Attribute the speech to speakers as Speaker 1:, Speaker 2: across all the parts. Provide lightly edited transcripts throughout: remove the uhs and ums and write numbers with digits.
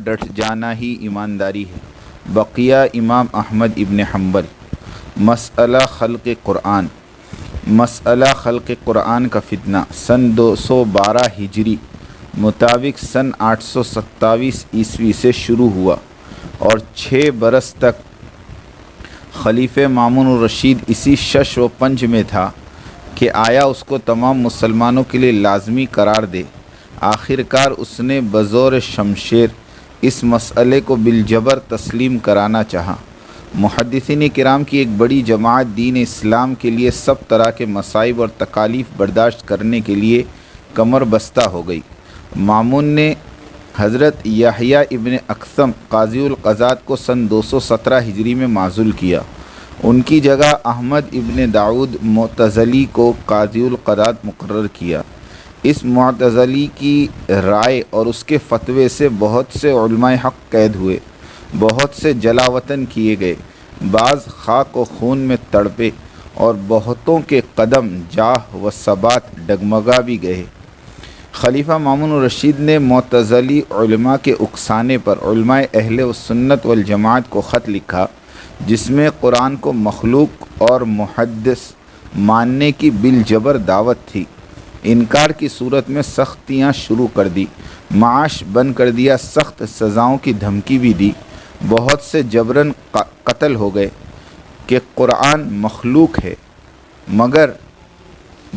Speaker 1: ڈٹ جانا ہی ایمانداری ہے۔ بقیہ امام احمد ابن حنبل۔ مسئلہ خلق قرآن۔ مسئلہ خلق قرآن کا فتنہ سن 212 ہجری مطابق سن 827 عیسوی سے شروع ہوا اور 6 برس تک خلیفہ مامون الرشید اسی شش و پنج میں تھا کہ آیا اس کو تمام مسلمانوں کے لیے لازمی قرار دے۔ آخرکار اس نے بزور شمشیر اس مسئلے کو بالجبر تسلیم کرانا چاہا۔ محدثین کرام کی ایک بڑی جماعت دین اسلام کے لیے سب طرح کے مصائب اور تکالیف برداشت کرنے کے لیے کمر بستہ ہو گئی۔ مامون نے حضرت یحییٰ ابن اقسم قاضی القضات کو سن 217 ہجری میں معزول کیا۔ ان کی جگہ احمد ابن داؤد معتزلی کو قاضی القضات مقرر کیا۔ اس معتزلی کی رائے اور اس کے فتوے سے بہت سے علماء حق قید ہوئے، بہت سے جلا وطن کیے گئے، بعض خاک و خون میں تڑپے اور بہتوں کے قدم جاہ و ثبات ڈگمگا بھی گئے۔ خلیفہ مامون الرشید نے معتزلی علماء کے اکسانے پر علماء اہل سنت والجماعت کو خط لکھا جس میں قرآن کو مخلوق اور محدث ماننے کی بالجبر دعوت تھی۔ انکار کی صورت میں سختیاں شروع کر دی، معاش بند کر دیا، سخت سزاؤں کی دھمکی بھی دی، بہت سے جبراً قتل ہو گئے کہ قرآن مخلوق ہے، مگر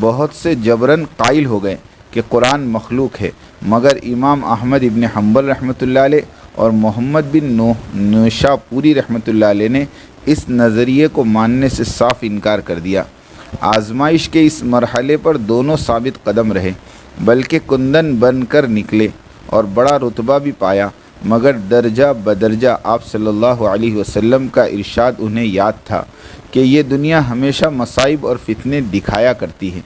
Speaker 1: بہت سے جبراً قائل ہو گئے کہ قرآن مخلوق ہے، مگر امام احمد ابن حنبل رحمۃ اللہ علیہ اور محمد بن نیشاپوری رحمۃ اللہ علیہ نے اس نظریے کو ماننے سے صاف انکار کر دیا۔ آزمائش کے اس مرحلے پر دونوں ثابت قدم رہے، بلکہ کندن بن کر نکلے اور بڑا رتبہ بھی پایا، مگر درجہ بدرجہ آپ صلی اللہ علیہ وسلم کا ارشاد انہیں یاد تھا کہ یہ دنیا ہمیشہ مصائب اور فتنے دکھایا کرتی ہے۔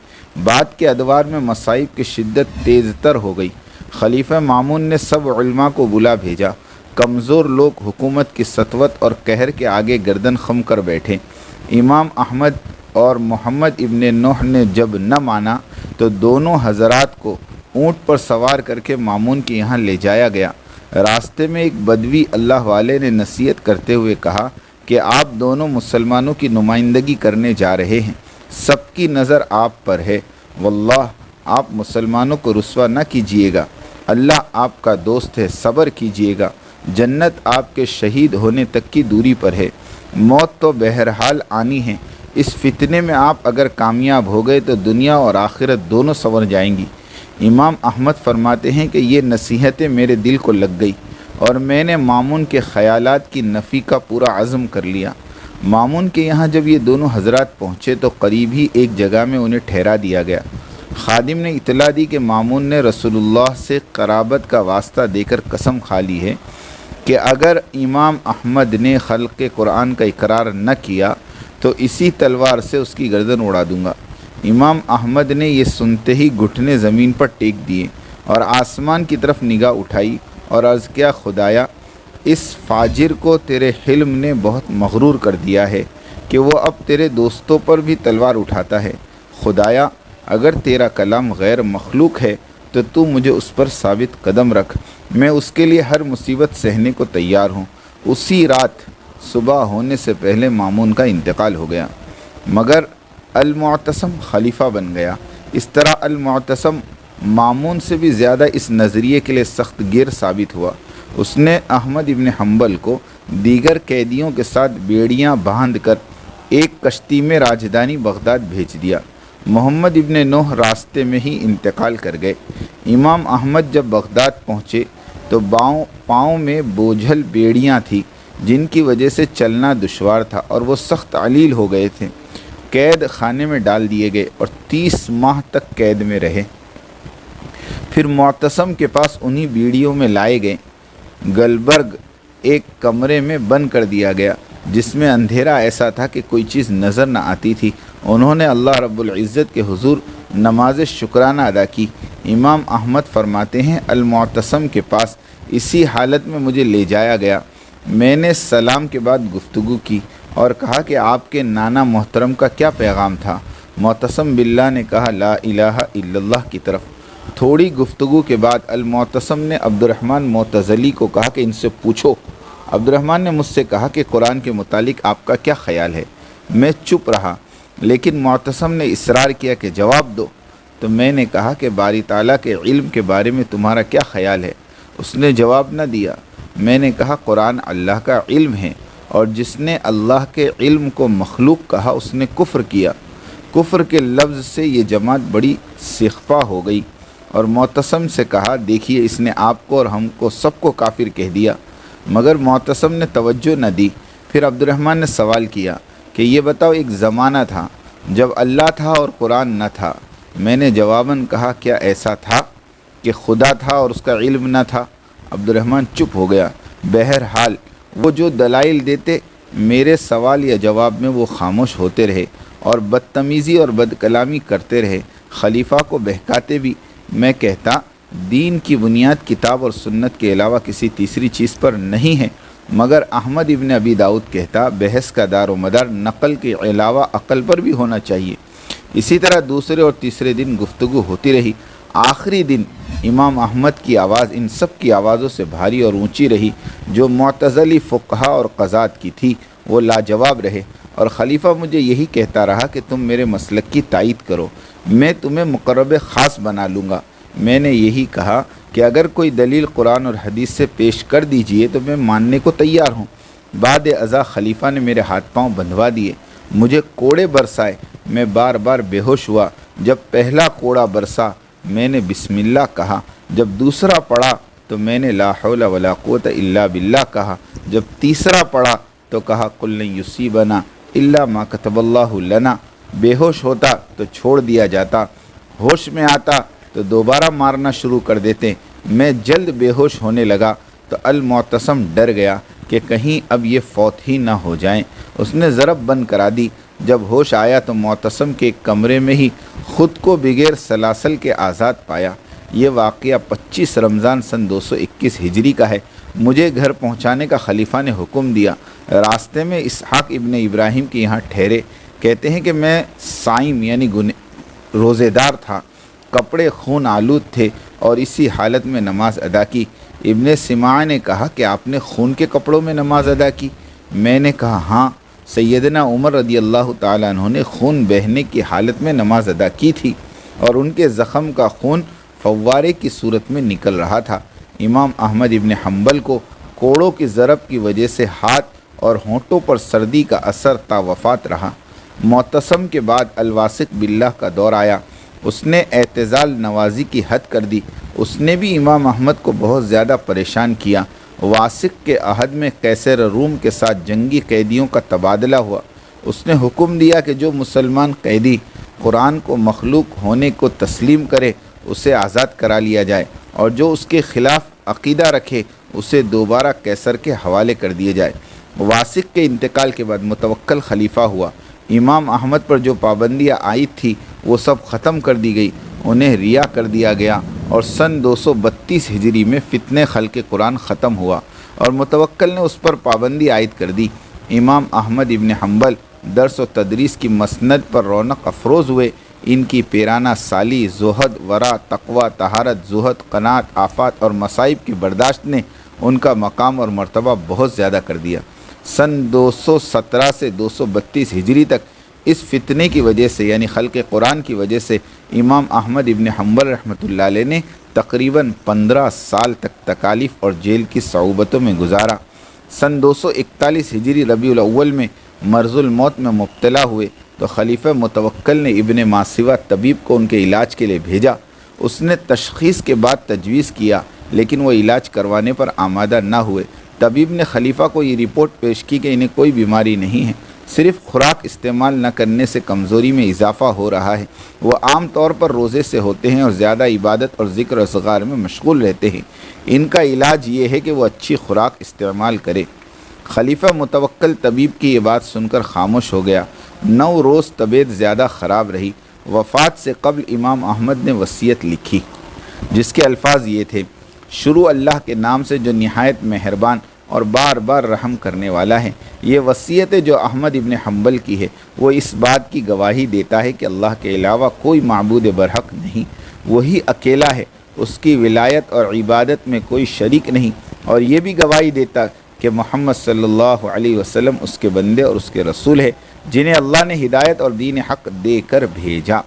Speaker 1: بعد کے ادوار میں مصائب کی شدت تیز تر ہو گئی۔ خلیفہ مامون نے سب علماء کو بلا بھیجا۔ کمزور لوگ حکومت کی سطوت اور قہر کے آگے گردن خم کر بیٹھے۔ امام احمد اور محمد ابن نوح نے جب نہ مانا تو دونوں حضرات کو اونٹ پر سوار کر کے مامون کے یہاں لے جایا گیا۔ راستے میں ایک بدوی اللہ والے نے نصیحت کرتے ہوئے کہا کہ آپ دونوں مسلمانوں کی نمائندگی کرنے جا رہے ہیں، سب کی نظر آپ پر ہے، واللہ آپ مسلمانوں کو رسوا نہ کیجیے گا، اللہ آپ کا دوست ہے، صبر کیجیے گا، جنت آپ کے شہید ہونے تک کی دوری پر ہے، موت تو بہرحال آنی ہے، اس فتنے میں آپ اگر کامیاب ہو گئے تو دنیا اور آخرت دونوں سنور جائیں گی۔ امام احمد فرماتے ہیں کہ یہ نصیحتیں میرے دل کو لگ گئی اور میں نے مامون کے خیالات کی نفی کا پورا عزم کر لیا۔ مامون کے یہاں جب یہ دونوں حضرات پہنچے تو قریب ہی ایک جگہ میں انہیں ٹھہرا دیا گیا۔ خادم نے اطلاع دی کہ مامون نے رسول اللہ سے قرابت کا واسطہ دے کر قسم کھا لی ہے کہ اگر امام احمد نے خلق قرآن کا اقرار نہ کیا تو اسی تلوار سے اس کی گردن اڑا دوں گا۔ امام احمد نے یہ سنتے ہی گھٹنے زمین پر ٹیک دیے اور آسمان کی طرف نگاہ اٹھائی اور عرض کیا، خدایا اس فاجر کو تیرے حلم نے بہت مغرور کر دیا ہے کہ وہ اب تیرے دوستوں پر بھی تلوار اٹھاتا ہے۔ خدایا اگر تیرا کلام غیر مخلوق ہے تو تو مجھے اس پر ثابت قدم رکھ، میں اس کے لیے ہر مصیبت سہنے کو تیار ہوں۔ اسی رات صبح ہونے سے پہلے مامون کا انتقال ہو گیا، مگر المعتصم خلیفہ بن گیا۔ اس طرح المعتصم مامون سے بھی زیادہ اس نظریے کے لیے سخت گیر ثابت ہوا۔ اس نے احمد ابن حنبل کو دیگر قیدیوں کے ساتھ بیڑیاں باندھ کر ایک کشتی میں راجدھانی بغداد بھیج دیا۔ محمد ابن نوح راستے میں ہی انتقال کر گئے۔ امام احمد جب بغداد پہنچے تو پاؤں میں بوجھل بیڑیاں تھیں جن کی وجہ سے چلنا دشوار تھا اور وہ سخت علیل ہو گئے تھے۔ قید خانے میں ڈال دیے گئے اور 30 ماہ تک قید میں رہے۔ پھر معتصم کے پاس انہی بیڑیوں میں لائے گئے۔ گلبرگ ایک کمرے میں بند کر دیا گیا جس میں اندھیرا ایسا تھا کہ کوئی چیز نظر نہ آتی تھی۔ انہوں نے اللہ رب العزت کے حضور نماز شکرانہ ادا کی۔ امام احمد فرماتے ہیں المعتصم کے پاس اسی حالت میں مجھے لے جایا گیا۔ میں نے سلام کے بعد گفتگو کی اور کہا کہ آپ کے نانا محترم کا کیا پیغام تھا؟ معتصم باللہ نے کہا لا الہ الا اللہ کی طرف۔ تھوڑی گفتگو کے بعد المعتصم نے عبد الرحمن معتزلی کو کہا کہ ان سے پوچھو۔ عبد الرحمن نے مجھ سے کہا کہ قرآن کے متعلق آپ کا کیا خیال ہے؟ میں چپ رہا، لیکن معتصم نے اصرار کیا کہ جواب دو، تو میں نے کہا کہ باری تعالیٰ کے علم کے بارے میں تمہارا کیا خیال ہے؟ اس نے جواب نہ دیا۔ میں نے کہا قرآن اللہ کا علم ہے، اور جس نے اللہ کے علم کو مخلوق کہا اس نے کفر کیا۔ کفر کے لفظ سے یہ جماعت بڑی سخفہ ہو گئی، اور معتصم سے کہا دیکھیے اس نے آپ کو اور ہم کو سب کو کافر کہہ دیا، مگر معتصم نے توجہ نہ دی۔ پھر عبد الرحمن نے سوال کیا کہ یہ بتاؤ، ایک زمانہ تھا جب اللہ تھا اور قرآن نہ تھا۔ میں نے جواباً کہا کیا ایسا تھا کہ خدا تھا اور اس کا علم نہ تھا؟ عبد الرحمن چپ ہو گیا۔ بہرحال وہ جو دلائل دیتے میرے سوال یا جواب میں وہ خاموش ہوتے رہے اور بدتمیزی اور بد کلامی کرتے رہے، خلیفہ کو بہکاتے بھی۔ میں کہتا دین کی بنیاد کتاب اور سنت کے علاوہ کسی تیسری چیز پر نہیں ہے، مگر احمد ابن ابی داؤد کہتا بحث کا دار و مدار نقل کے علاوہ عقل پر بھی ہونا چاہیے۔ اسی طرح دوسرے اور تیسرے دن گفتگو ہوتی رہی۔ آخری دن امام احمد کی آواز ان سب کی آوازوں سے بھاری اور اونچی رہی جو معتزلی فقہا اور قضات کی تھی، وہ لاجواب رہے، اور خلیفہ مجھے یہی کہتا رہا کہ تم میرے مسلک کی تائید کرو، میں تمہیں مقرب خاص بنا لوں گا۔ میں نے یہی کہا کہ اگر کوئی دلیل قرآن اور حدیث سے پیش کر دیجئے تو میں ماننے کو تیار ہوں۔ بعد ازاں خلیفہ نے میرے ہاتھ پاؤں بندھوا دیے، مجھے کوڑے برسائے، میں بار بار بے ہوش ہوا۔ جب پہلا کوڑا برسا میں نے بسم اللہ کہا، جب دوسرا پڑا تو میں نے لا حول ولا قوت الا باللہ کہا، جب تیسرا پڑا تو کہا قل لن یصیبنا الا ما کتب اللہ لنا۔ بے ہوش ہوتا تو چھوڑ دیا جاتا، ہوش میں آتا تو دوبارہ مارنا شروع کر دیتے۔ میں جلد بے ہوش ہونے لگا تو المعتصم ڈر گیا کہ کہیں اب یہ فوت ہی نہ ہو جائیں۔ اس نے ضرب بند کرا دی۔ جب ہوش آیا تو معتصم کے ایک کمرے میں ہی خود کو بغیر سلاسل کے آزاد پایا۔ یہ واقعہ 25 رمضان سن 221 ہجری کا ہے۔ مجھے گھر پہنچانے کا خلیفہ نے حکم دیا۔ راستے میں اسحاق ابن ابراہیم کے یہاں ٹھہرے۔ کہتے ہیں کہ میں صائم یعنی روزے دار تھا، کپڑے خون آلود تھے اور اسی حالت میں نماز ادا کی۔ ابن سماع نے کہا کہ آپ نے خون کے کپڑوں میں نماز ادا کی؟ میں نے کہا ہاں، سیدنا عمر رضی اللہ تعالیٰ عنہ نے خون بہنے کی حالت میں نماز ادا کی تھی اور ان کے زخم کا خون فوارے کی صورت میں نکل رہا تھا۔ امام احمد ابن حنبل کو کوڑوں کی ضرب کی وجہ سے ہاتھ اور ہونٹوں پر سردی کا اثر تا وفات رہا۔ معتصم کے بعد الواسق باللہ کا دور آیا۔ اس نے اعتزال نوازی کی حد کر دی۔ اس نے بھی امام احمد کو بہت زیادہ پریشان کیا۔ واسق کے عہد میں قیصر روم کے ساتھ جنگی قیدیوں کا تبادلہ ہوا۔ اس نے حکم دیا کہ جو مسلمان قیدی قرآن کو مخلوق ہونے کو تسلیم کرے اسے آزاد کرا لیا جائے، اور جو اس کے خلاف عقیدہ رکھے اسے دوبارہ قیصر کے حوالے کر دیا جائے۔ واسق کے انتقال کے بعد متوکل خلیفہ ہوا۔ امام احمد پر جو پابندیاں عائد تھی وہ سب ختم کر دی گئی، انہیں ریا کر دیا گیا، اور سن 232 ہجری میں فتنہ خلق قرآن ختم ہوا اور متوکل نے اس پر پابندی عائد کر دی۔ امام احمد ابن حنبل درس و تدریس کی مسند پر رونق افروز ہوئے۔ ان کی پیرانہ سالی، زہد، ورع، تقوی، طہارت، زہد، قناعت، آفات اور مصائب کی برداشت نے ان کا مقام اور مرتبہ بہت زیادہ کر دیا۔ سن 217 سے 232 ہجری تک اس فتنے کی وجہ سے یعنی خلق قرآن کی وجہ سے امام احمد ابن حنبل رحمۃ اللہ علیہ نے تقریباً 15 سال تک تکالیف اور جیل کی صعوبتوں میں گزارا۔ سن 241 ہجری ربیع الاول میں مرض الموت میں مبتلا ہوئے تو خلیفہ متوکل نے ابن ماسوہ طبیب کو ان کے علاج کے لیے بھیجا۔ اس نے تشخیص کے بعد تجویز کیا لیکن وہ علاج کروانے پر آمادہ نہ ہوئے۔ طبیب نے خلیفہ کو یہ رپورٹ پیش کی کہ انہیں کوئی بیماری نہیں ہے، صرف خوراک استعمال نہ کرنے سے کمزوری میں اضافہ ہو رہا ہے۔ وہ عام طور پر روزے سے ہوتے ہیں اور زیادہ عبادت اور ذکر و اذکار میں مشغول رہتے ہیں۔ ان کا علاج یہ ہے کہ وہ اچھی خوراک استعمال کرے۔ خلیفہ متوکل طبیب کی یہ بات سن کر خاموش ہو گیا۔ 9 روز طبیعت زیادہ خراب رہی۔ وفات سے قبل امام احمد نے وصیت لکھی جس کے الفاظ یہ تھے: شروع اللہ کے نام سے جو نہایت مہربان اور بار بار رحم کرنے والا ہے۔ یہ وصیت جو احمد ابن حنبل کی ہے وہ اس بات کی گواہی دیتا ہے کہ اللہ کے علاوہ کوئی معبود برحق نہیں۔ وہی اکیلا ہے، اس کی ولایت اور عبادت میں کوئی شریک نہیں، اور یہ بھی گواہی دیتا کہ محمد صلی اللہ علیہ وسلم اس کے بندے اور اس کے رسول ہے، جنہیں اللہ نے ہدایت اور دین حق دے کر بھیجا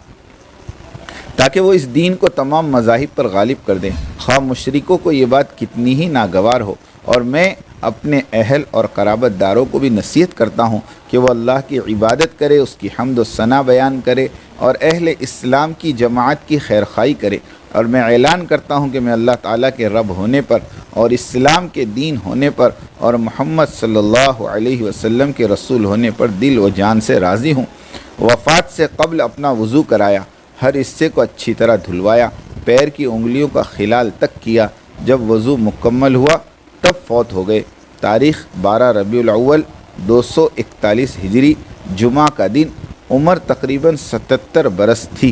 Speaker 1: تاکہ وہ اس دین کو تمام مذاہب پر غالب کر دیں، خواہ مشرکوں کو یہ بات کتنی ہی ناگوار ہو۔ اور میں اپنے اہل اور قرابت داروں کو بھی نصیحت کرتا ہوں کہ وہ اللہ کی عبادت کرے، اس کی حمد و ثنا بیان کرے اور اہل اسلام کی جماعت کی خیرخواہی کرے۔ اور میں اعلان کرتا ہوں کہ میں اللہ تعالیٰ کے رب ہونے پر اور اسلام کے دین ہونے پر اور محمد صلی اللہ علیہ وسلم کے رسول ہونے پر دل و جان سے راضی ہوں۔ وفات سے قبل اپنا وضو کرایا، ہر حصے کو اچھی طرح دھلوایا، پیر کی انگلیوں کا خلال تک کیا، جب وضو مکمل ہوا تب فوت ہو گئے۔ تاریخ 12 ربیع الاول 241 ہجری، جمعہ کا دن، عمر تقریباً 77 برس تھی۔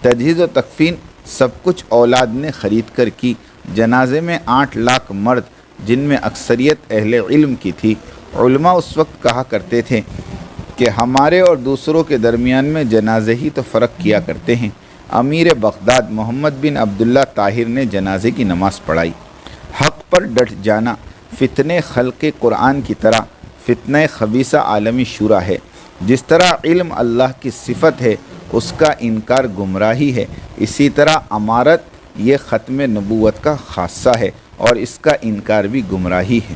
Speaker 1: تجہیز و تکفین سب کچھ اولاد نے خرید کر کی۔ جنازے میں 8 لاکھ مرد، جن میں اکثریت اہل علم کی تھی۔ علماء اس وقت کہا کرتے تھے کہ ہمارے اور دوسروں کے درمیان میں جنازے ہی تو فرق کیا کرتے ہیں۔ امیر بغداد محمد بن عبداللہ طاہر نے جنازے کی نماز پڑھائی۔ حق پر ڈٹ جانا فتنے خلق قرآن کی طرح فتنہ خبیثہ عالمی شورا ہے۔ جس طرح علم اللہ کی صفت ہے، اس کا انکار گمراہی ہے، اسی طرح امارت یہ ختم نبوت کا خاصہ ہے اور اس کا انکار بھی گمراہی ہے۔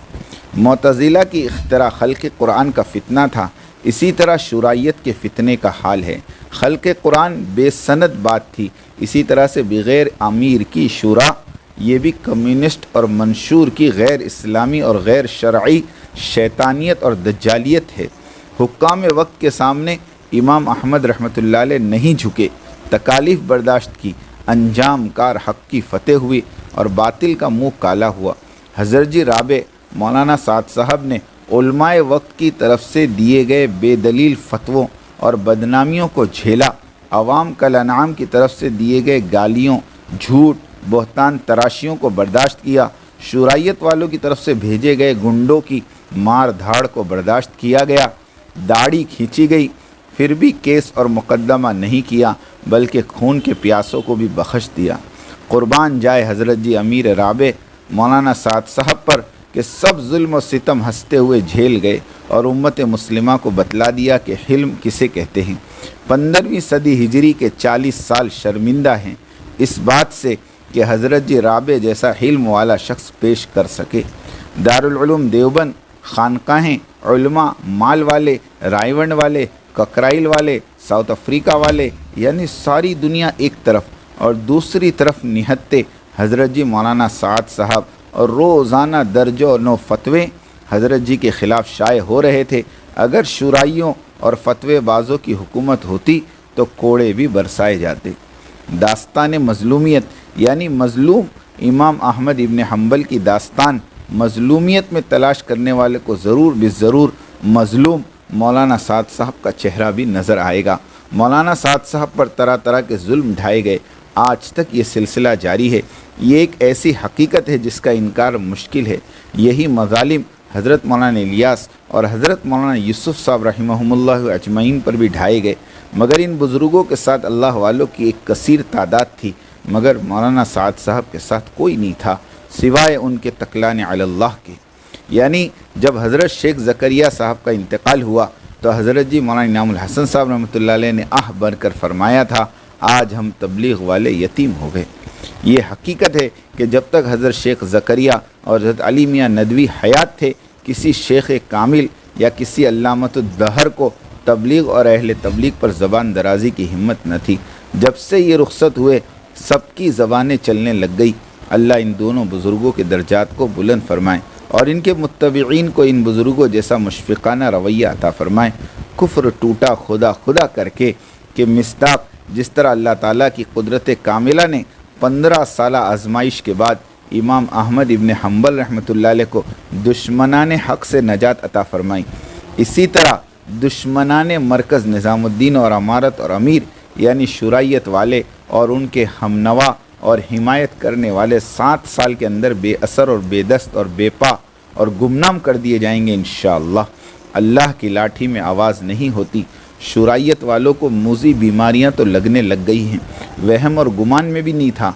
Speaker 1: معتزلہ کی اختراع خلق قرآن کا فتنہ تھا، اسی طرح شورائیت کے فتنے کا حال ہے۔ خلق قرآن بے سند بات تھی، اسی طرح سے بغیر امیر کی شورا یہ بھی کمیونسٹ اور منشور کی غیر اسلامی اور غیر شرعی شیطانیت اور دجالیت ہے۔ حکام وقت کے سامنے امام احمد رحمۃ اللہ علیہ نہیں جھکے، تکالیف برداشت کی، انجام کار حق کی فتح ہوئی اور باطل کا منہ کالا ہوا۔ حضرت جی رابع مولانا سعد صاحب نے علماء وقت کی طرف سے دیے گئے بے دلیل فتووں اور بدنامیوں کو جھیلا، عوام کل انعام کی طرف سے دیے گئے گالیوں، جھوٹ، بہتان تراشیوں کو برداشت کیا، شورائیت والوں کی طرف سے بھیجے گئے گنڈوں کی مار دھاڑ کو برداشت کیا گیا، داڑھی کھینچی گئی، پھر بھی کیس اور مقدمہ نہیں کیا بلکہ خون کے پیاسوں کو بھی بخش دیا۔ قربان جائے حضرت جی امیر رابع مولانا سعد صاحب پر کہ سب ظلم و ستم ہنستے ہوئے جھیل گئے اور امت مسلمہ کو بتلا دیا کہ حلم کسے کہتے ہیں۔ 15ویں صدی ہجری کے 40 سال شرمندہ ہیں اس بات سے کہ حضرت جی رابع جیسا حلم والا شخص پیش کر سکے۔ دارالعلوم دیوبند، خانقاہیں، علماء، مال والے، رائے ونڈ والے، ککرائل والے، ساؤتھ افریقہ والے، یعنی ساری دنیا ایک طرف اور دوسری طرف نہتے حضرت جی مولانا سعد صاحب، اور روزانہ درجوں نو فتوے حضرت جی کے خلاف شائع ہو رہے تھے۔ اگر شورائیوں اور فتوے بازوں کی حکومت ہوتی تو کوڑے بھی برسائے جاتے۔ داستان مظلومیت یعنی مظلوم امام احمد ابن حنبل کی داستان مظلومیت میں تلاش کرنے والے کو ضرور بضرور مظلوم مولانا سعد صاحب کا چہرہ بھی نظر آئے گا۔ مولانا سعد صاحب پر طرح طرح کے ظلم ڈھائے گئے، آج تک یہ سلسلہ جاری ہے۔ یہ ایک ایسی حقیقت ہے جس کا انکار مشکل ہے۔ یہی مظالم حضرت مولانا الیاس اور حضرت مولانا یوسف صاحب رحمہم اللہ اجمعین پر بھی ڈھائے گئے، مگر ان بزرگوں کے ساتھ اللہ والوں کی ایک کثیر تعداد تھی، مگر مولانا سعد صاحب کے ساتھ کوئی نہیں تھا سوائے ان کے تکلان علی اللہ کے۔ یعنی جب حضرت شیخ زکریا صاحب کا انتقال ہوا تو حضرت جی مولانا انعام الحسن صاحب رحمۃ اللہ علیہ نے آہ بھر کر فرمایا تھا، آج ہم تبلیغ والے یتیم ہو گئے۔ یہ حقیقت ہے کہ جب تک حضرت شیخ زکریا اور حضرت علی میاں ندوی حیات تھے، کسی شیخ کامل یا کسی علامت الدہر کو تبلیغ اور اہل تبلیغ پر زبان درازی کی ہمت نہ تھی۔ جب سے یہ رخصت ہوئے سب کی زبانیں چلنے لگ گئی۔ اللہ ان دونوں بزرگوں کے درجات کو بلند فرمائے اور ان کے متبعین کو ان بزرگوں جیسا مشفقانہ رویہ عطا فرمائے۔ کفر ٹوٹا خدا خدا کر کے کہ مصداق جس طرح اللہ تعالیٰ کی قدرت کاملہ نے 15 سالہ آزمائش کے بعد امام احمد ابن حنبل رحمۃ اللہ علیہ کو دشمنان حق سے نجات عطا فرمائی، اسی طرح دشمنان مرکز نظام الدین اور امارت اور امیر یعنی شورائیت والے اور ان کے ہمنوا اور حمایت کرنے والے 7 سال کے اندر بے اثر اور بے دست اور بے پا اور گمنام کر دیے جائیں گے انشاءاللہ۔ اللہ کی لاٹھی میں آواز نہیں ہوتی، شرائیت والوں کو موذی بیماریاں تو لگنے لگ گئی ہیں، وہم اور گمان میں بھی نہیں تھا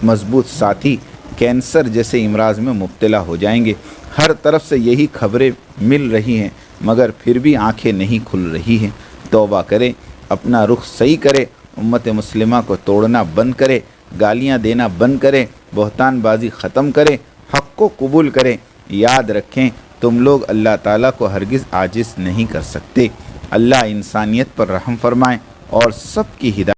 Speaker 1: مضبوط ساتھی کینسر جیسے امراض میں مبتلا ہو جائیں گے۔ ہر طرف سے یہی خبریں مل رہی ہیں، مگر پھر بھی آنکھیں نہیں کھل رہی ہیں۔ توبہ کرے، اپنا رخ صحیح کرے، امت مسلمہ کو توڑنا بند کرے، گالیاں دینا بند کرے، بہتان بازی ختم کرے، حق کو قبول کرے۔ یاد رکھیں تم لوگ اللہ تعالیٰ کو ہرگز عاجز نہیں کر سکتے۔ اللہ انسانیت پر رحم فرمائے اور سب کی ہدایت